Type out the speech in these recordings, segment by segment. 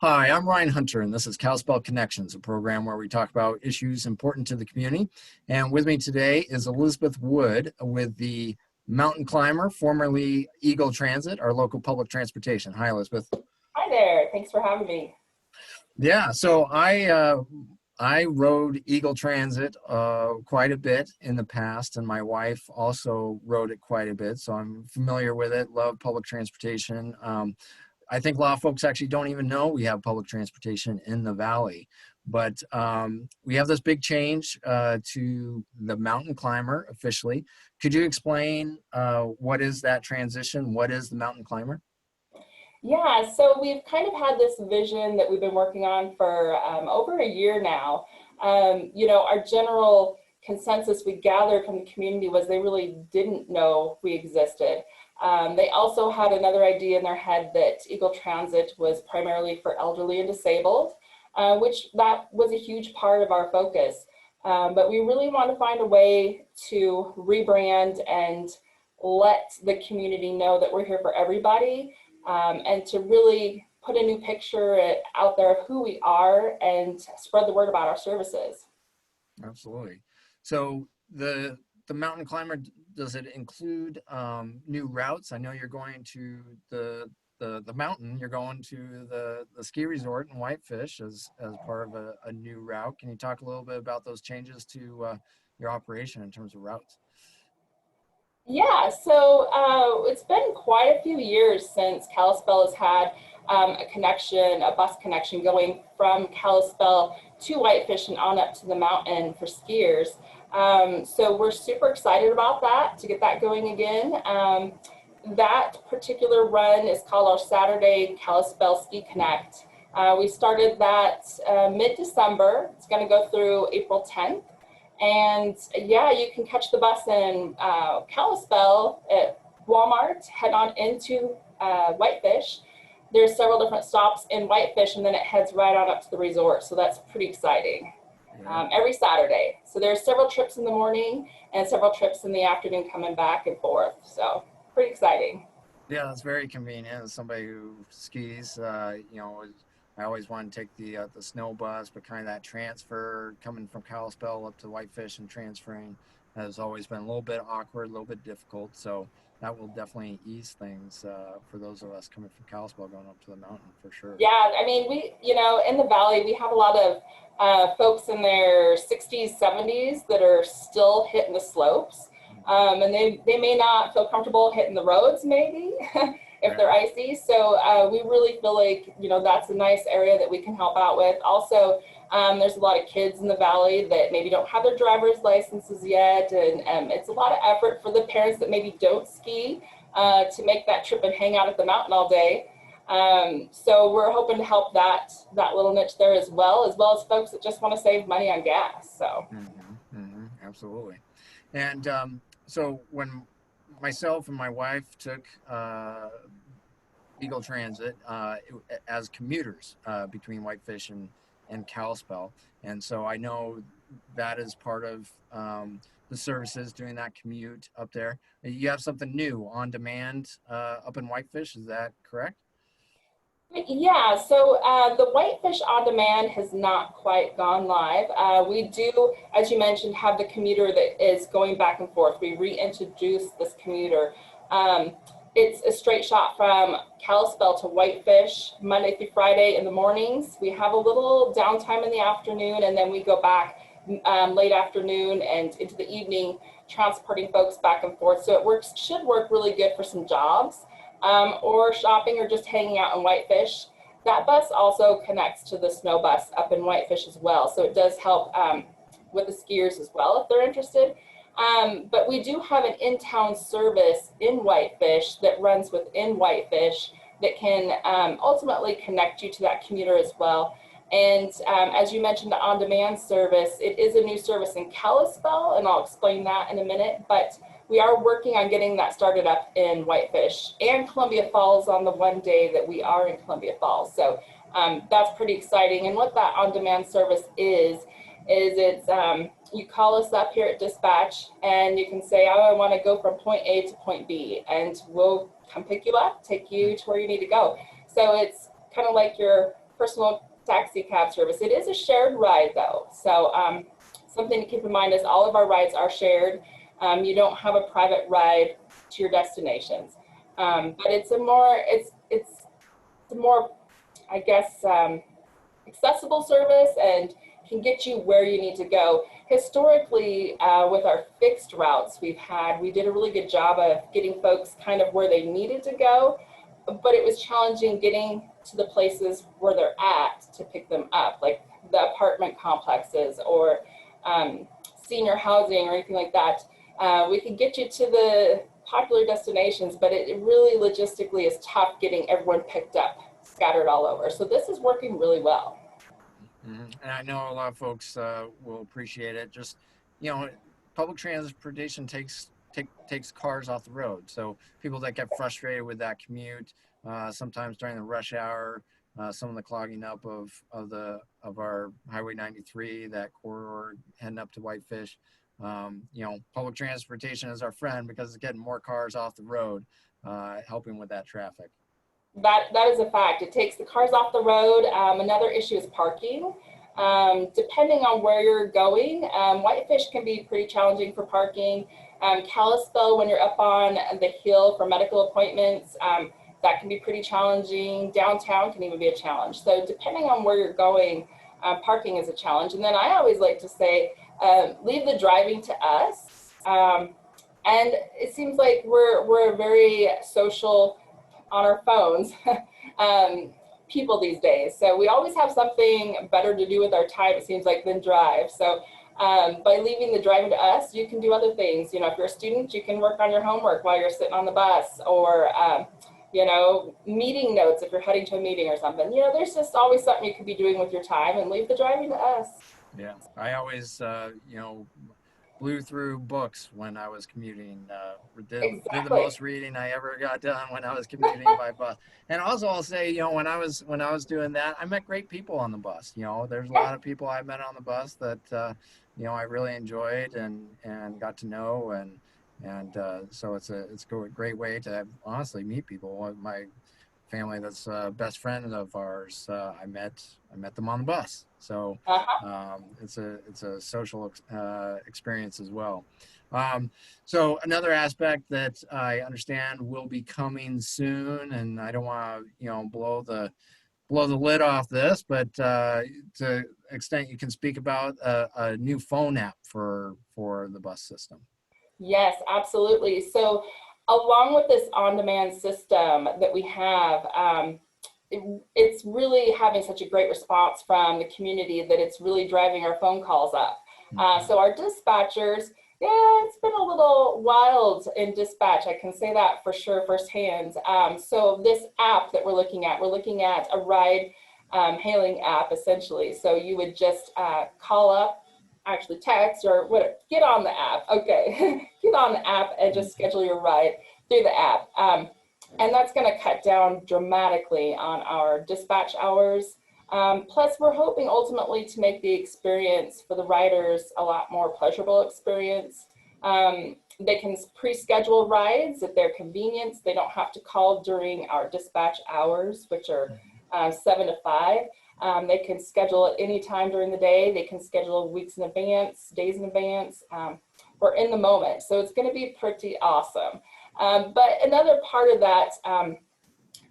Hi, I'm Ryan Hunter, and this is Kalispell Connections, a program where we talk about issues important to the community. And with me today is Elizabeth Wood with the Mountain Climber, formerly Eagle Transit, our local public transportation. Hi, Elizabeth. Hi there. Thanks for having me. Yeah, so I rode Eagle Transit quite a bit in the past, and my wife also rode it quite a bit, so I'm familiar with it. Love public transportation. I think a lot of folks actually don't even know we have public transportation in the valley. But we have this big change to the Mountain Climber officially. Could you explain what is that transition? What is the Mountain Climber? Yeah, so we've kind of had this vision that we've been working on for over a year now. Our general consensus we gathered from the community was they really didn't know we existed. They also had another idea in their head that Eagle Transit was primarily for elderly and disabled, which that was a huge part of our focus. But we really want to find a way to rebrand and let the community know that we're here for everybody, and to really put a new picture out there of who we are and spread the word about our services. Absolutely. So the Mountain Climber, does it include new routes? I know you're going to the mountain. You're going to the ski resort in Whitefish as part of a new route. Can you talk a little bit about those changes to your operation in terms of routes? Yeah, so it's been quite a few years since Kalispell has had a connection, a bus connection going from Kalispell to Whitefish and on up to the mountain for skiers. So we're super excited about that, to get that going again. That particular run is called our Saturday Kalispell Ski Connect. We started that mid-December. It's going to go through April 10th. And yeah, you can catch the bus in Kalispell at Walmart, head on into Whitefish. There's several different stops in Whitefish, and then it heads right on up to the resort. So that's pretty exciting. Yeah. Every Saturday. So there's several trips in the morning and several trips in the afternoon coming back and forth. So pretty exciting. Yeah, that's very convenient. As somebody who skis, I always want to take the snow bus, but kind of that transfer coming from Kalispell up to Whitefish and transferring has always been a little bit awkward, a little bit difficult. So that will definitely ease things for those of us coming from Kalispell going up to the mountain for sure. Yeah, I mean, in the valley, we have a lot of folks in their 60s, 70s that are still hitting the slopes. And they may not feel comfortable hitting the roads, maybe, if they're Right. icy. So we really feel like, that's a nice area that we can help out with. Also, there's a lot of kids in the valley that maybe don't have their driver's licenses yet. And it's a lot of effort for the parents that maybe don't ski to make that trip and hang out at the mountain all day. So we're hoping to help that little niche there as well as folks that just want to save money on gas. So Absolutely. And so when myself and my wife took Eagle Transit as commuters between Whitefish and Kalispell. And so I know that is part of the services doing that commute up there. You have something new on demand up in Whitefish, is that correct? yeah, so the Whitefish on Demand has not quite gone live. We do, as you mentioned, have the commuter that is going back and forth. We reintroduced this commuter. It's a straight shot from Kalispell to Whitefish, Monday through Friday in the mornings. We have a little downtime in the afternoon, and then we go back late afternoon and into the evening, transporting folks back and forth. So should work really good for some jobs, or shopping, or just hanging out in Whitefish. That bus also connects to the snow bus up in Whitefish as well. So it does help with the skiers as well if they're interested. But we do have an in-town service in Whitefish that runs within Whitefish that can ultimately connect you to that commuter as well. And as you mentioned, the on-demand service, it is a new service in Kalispell, and I'll explain that in a minute, but we are working on getting that started up in Whitefish and Columbia Falls on the one day that we are in Columbia Falls. So that's pretty exciting. And what that on-demand service is it's you call us up here at dispatch and you can say, oh, I want to go from point A to point B, and we'll come pick you up, take you to where you need to go. So it's kind of like your personal taxi cab service. It is a shared ride though. So something to keep in mind is all of our rides are shared. You don't have a private ride to your destinations. But it's a more, I guess, accessible service and can get you where you need to go. Historically, with our fixed routes we did a really good job of getting folks kind of where they needed to go, but it was challenging getting to the places where they're at to pick them up, like the apartment complexes or senior housing or anything like that. We could get you to the popular destinations, but it really logistically is tough getting everyone picked up, scattered all over. So this is working really well. And I know a lot of folks will appreciate it. Just, you know, public transportation takes cars off the road. So people that get frustrated with that commute, sometimes during the rush hour, some of the clogging up of our Highway 93, that corridor heading up to Whitefish. You know, public transportation is our friend because it's getting more cars off the road, helping with that traffic. That is a fact. It takes the cars off the road. Another issue is parking. Depending on where you're going, Whitefish can be pretty challenging for parking. Kalispell, when you're up on the hill for medical appointments, that can be pretty challenging. Downtown can even be a challenge. So depending on where you're going, parking is a challenge. And then I always like to say, leave the driving to us. And it seems like we're a very social on our phones people these days. So we always have something better to do with our time, it seems like, than drive. So by leaving the driving to us, you can do other things. You know, if you're a student, you can work on your homework while you're sitting on the bus, or you know, meeting notes if you're heading to a meeting or something. You know, there's just always something you could be doing with your time, and leave the driving to us. Yeah, I always, you know, blew through books when I was commuting. Did the Exactly. most reading I ever got done when I was commuting by bus. And also, I'll say, you know, when I was doing that, I met great people on the bus. You know, there's a Yeah. lot of people I met on the bus that you know, I really enjoyed and got to know, and so it's a great way to honestly meet people. My family that's a best friend of ours, I met them on the bus. So Uh-huh. it's a social experience as well. So another aspect that I understand will be coming soon, and I don't want to, you know, blow the lid off this, but to extent you can speak about a new phone app for the bus system. Yes, absolutely. So, along with this on-demand system that we have, it's really having such a great response from the community that it's really driving our phone calls up. Mm-hmm. So our dispatchers, yeah, it's been a little wild in dispatch. I can say that for sure firsthand. So this app that we're looking at a ride hailing app essentially. So you would just call up, actually text or what, get on the app. Okay, get on the app and just schedule your ride through the app. And that's going to cut down dramatically on our dispatch hours. Plus, we're hoping ultimately to make the experience for the riders a lot more pleasurable experience. They can pre-schedule rides at their convenience. They don't have to call during our dispatch hours, which are 7 to 5. They can schedule at any time during the day. They can schedule weeks in advance, days in advance, or in the moment. So it's going to be pretty awesome. But another part of that,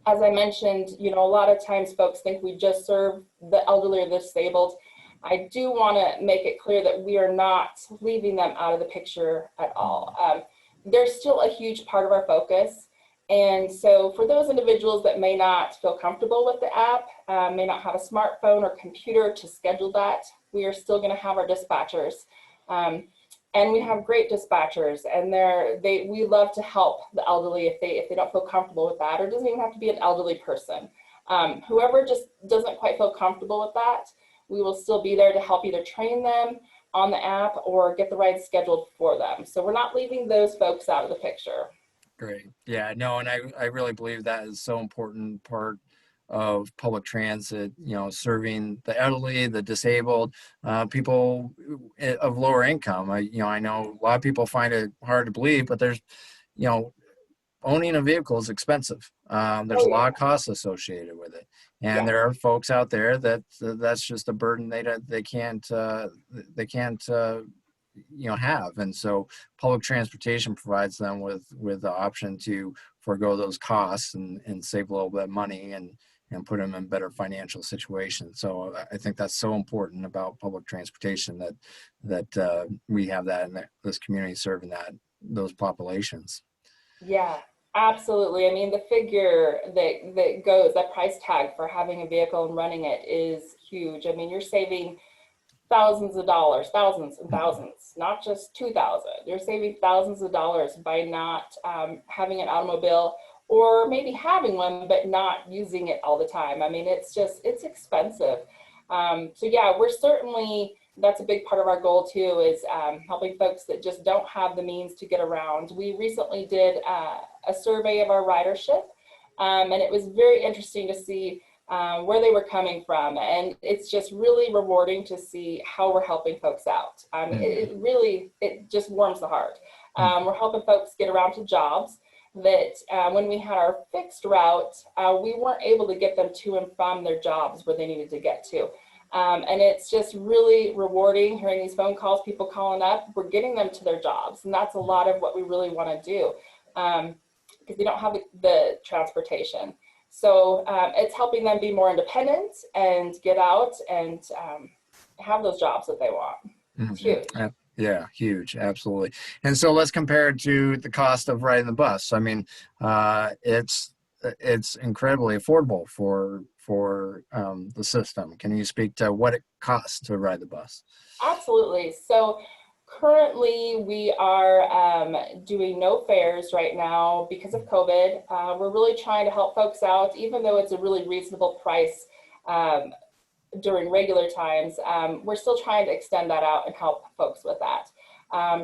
as I mentioned, you know, a lot of times folks think we just serve the elderly or the disabled. I do want to make it clear that we are not leaving them out of the picture at all. They're still a huge part of our focus. And so for those individuals that may not feel comfortable with the app, may not have a smartphone or computer to schedule that, we are still going to have our dispatchers. And we have great dispatchers, and we love to help the elderly if they don't feel comfortable with that, or it doesn't even have to be an elderly person. Whoever just doesn't quite feel comfortable with that, we will still be there to help either train them on the app or get the ride scheduled for them. So we're not leaving those folks out of the picture. Great. Yeah, no, and I really believe that is so important part of public transit, you know, serving the elderly, the disabled, people of lower income. You know, I know a lot of people find it hard to believe, but there's, you know, owning a vehicle is expensive. There's Oh a yeah, lot of costs associated with it, and yeah. there are folks out there that that's just a burden they can't have. And so public transportation provides them with the option to forego those costs and save a little bit of money and put them in better financial situations. So I think that's so important about public transportation that we have that in this community serving those populations. Yeah, absolutely. I mean, the figure that price tag for having a vehicle and running it is huge. I mean, you're saving thousands of dollars, thousands and thousands, not just 2,000. You're saving thousands of dollars by not having an automobile, or maybe having one but not using it all the time. I mean, it's expensive. So yeah, we're certainly, that's a big part of our goal too, is helping folks that just don't have the means to get around. We recently did a survey of our ridership, and it was very interesting to see where they were coming from. And it's just really rewarding to see how we're helping folks out. Mhm. It just warms the heart. We're helping folks get around to jobs that when we had our fixed route, we weren't able to get them to and from their jobs where they needed to get to. And it's just really rewarding hearing these phone calls, people calling up, we're getting them to their jobs. And that's a lot of what we really want to do, because they don't have the transportation. So it's helping them be more independent and get out and have those jobs that they want. It's Mhm. huge. Yeah, huge, absolutely. And so let's compare it to the cost of riding the bus. I mean, it's incredibly affordable for the system. Can you speak to what it costs to ride the bus? Absolutely. So currently we are doing no fares right now because of COVID. We're really trying to help folks out, even though it's a really reasonable price um, during regular times. We're still trying to extend that out and help folks with that.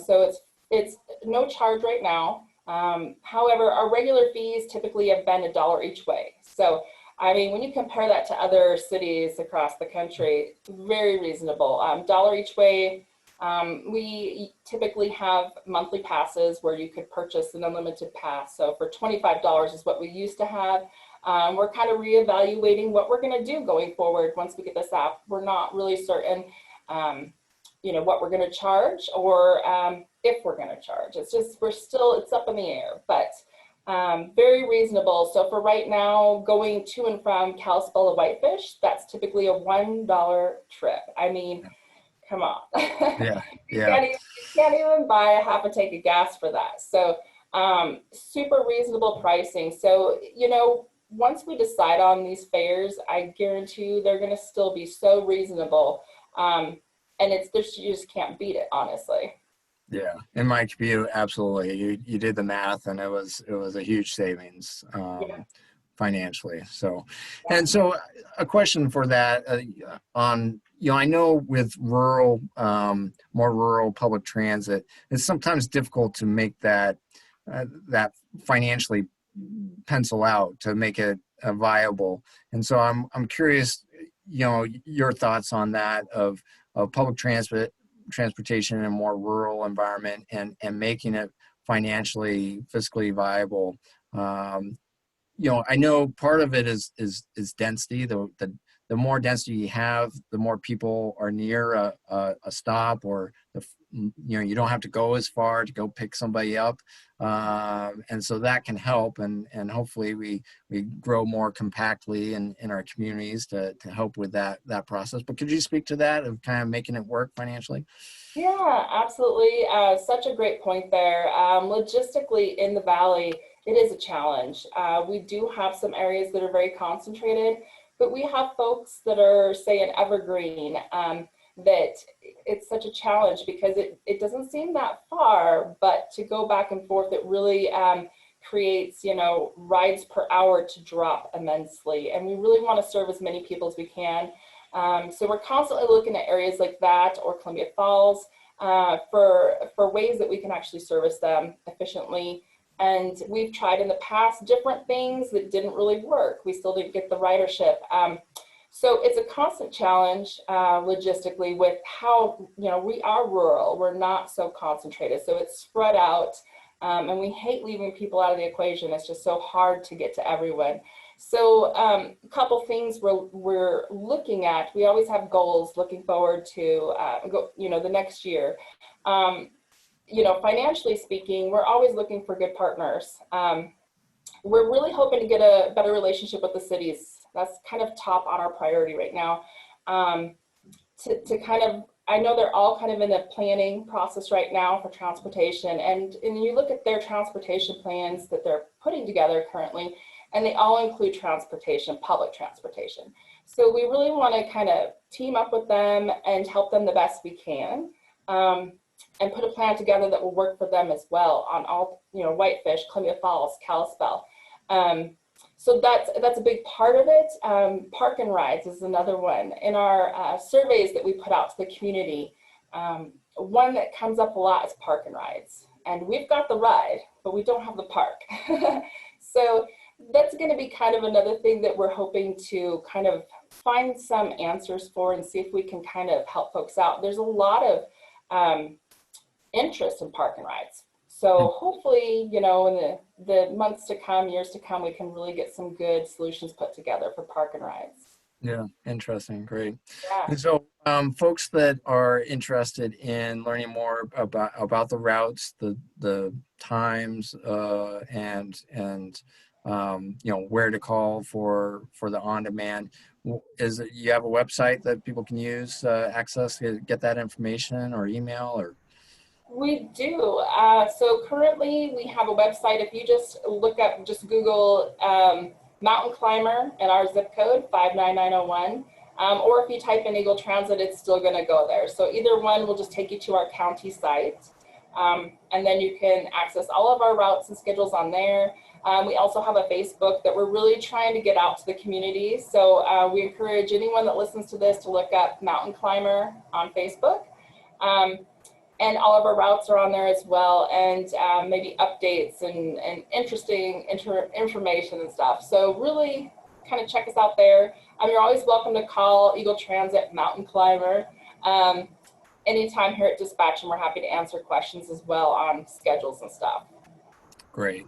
So it's no charge right now. However, our regular fees typically have been $1 each way. So I mean, when you compare that to other cities across the country, very reasonable. $1 each way. We typically have monthly passes where you could purchase an unlimited pass. So for $25 is what we used to have. We're kind of reevaluating what we're going to do going forward once we get this app. We're not really certain, what we're going to charge, or if we're going to charge. It's just, it's up in the air, but very reasonable. So for right now, going to and from Kalispell to Whitefish, that's typically a $1 trip. I mean, come on. Yeah, you yeah. can't even, you can't even buy a half a tank of gas for that. So super reasonable pricing. So, once we decide on these fares, I guarantee you they're going to still be so reasonable. And you just can't beat it, honestly. Yeah, in my commute, absolutely. You did the math, and it was a huge savings Yeah, financially. So, yeah. and so a question for that on I know with more rural public transit, it's sometimes difficult to make that financially pencil out to make it viable. And so I'm curious, your thoughts on that of public transportation in a more rural environment and making it financially fiscally viable. I know part of it is density. The more density you have, the more people are near a stop, or you don't have to go as far to go pick somebody up, and so that can help. And hopefully we grow more compactly in our communities to help with that process. But could you speak to that of kind of making it work financially? Yeah, absolutely. Such a great point there. Logistically, in the valley, it is a challenge. We do have some areas that are very concentrated, but we have folks that are, say, in Evergreen, that it's such a challenge because it doesn't seem that far, but to go back and forth, it really creates, rides per hour to drop immensely. And we really want to serve as many people as we can. So we're constantly looking at areas like that, or Columbia Falls, for ways that we can actually service them efficiently. And we've tried in the past different things that didn't really work. We still didn't get the ridership. So it's a constant challenge logistically with how, we are rural. We're not so concentrated. So it's spread out. And we hate leaving people out of the equation. It's just so hard to get to everyone. So a couple things we're looking at. We always have goals looking forward to the next year. Um, Financially speaking, we're always looking for good partners. We're really hoping to get a better relationship with the cities. That's kind of top on our priority right now. Um, to kind of, I know they're all kind of in the planning process right now for transportation, and you look at their transportation plans that they're putting together currently, and they all include transportation, public transportation. So we really want to kind of team up with them and help them the best we can. And put a plan together that will work for them as well on all, Whitefish, Columbia Falls, Kalispell. So that's a big part of it. Park and rides is another one. In our surveys that we put out to the community, one that comes up a lot is park and rides. And we've got the ride, but we don't have the park. So that's going to be kind of another thing that we're hoping to kind of find some answers for and see if we can kind of help folks out. There's a lot of interest in park and rides. So hopefully, in the months to come, years to come, we can really get some good solutions put together for park and rides. Yeah, interesting. Great. Yeah. And so, folks that are interested in learning more about the routes, the times, and where to call for the on-demand, is it, you have a website that people can use access to get that information, or email, or? We do. So currently we have a website. If you just Google mountain climber and our zip code 59901, or if you type in Eagle Transit, it's still going to go there. So either one will just take you to our county site. And then you can access all of our routes and schedules on there. We also have a Facebook that we're really trying to get out to the community. So we encourage anyone that listens to this to look up Mountain Climber on Facebook. And all of our routes are on there as well, and maybe updates and interesting information and stuff. So really kind of check us out there. You're always welcome to call Eagle Transit Mountain Climber anytime here at Dispatch, and we're happy to answer questions as well on schedules and stuff. Great.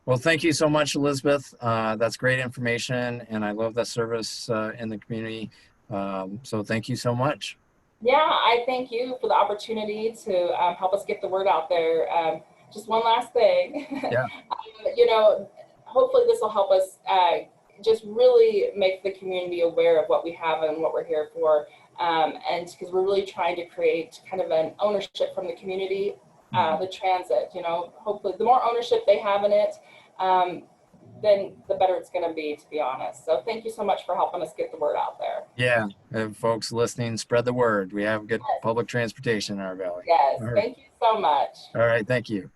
Well, thank you so much, Elizabeth. That's great information, and I love that service in the community. So thank you so much. Yeah, I thank you for the opportunity to help us get the word out there. Just one last thing, Yeah. hopefully this will help us just really make the community aware of what we have and what we're here for. And because we're really trying to create kind of an ownership from the community, the transit, hopefully the more ownership they have in it, then the better it's going to be honest. So thank you so much for helping us get the word out there. Yeah, and folks listening, spread the word. We have good Yes. public transportation in our valley. Yes. All right. Thank you so much. All right. Thank you.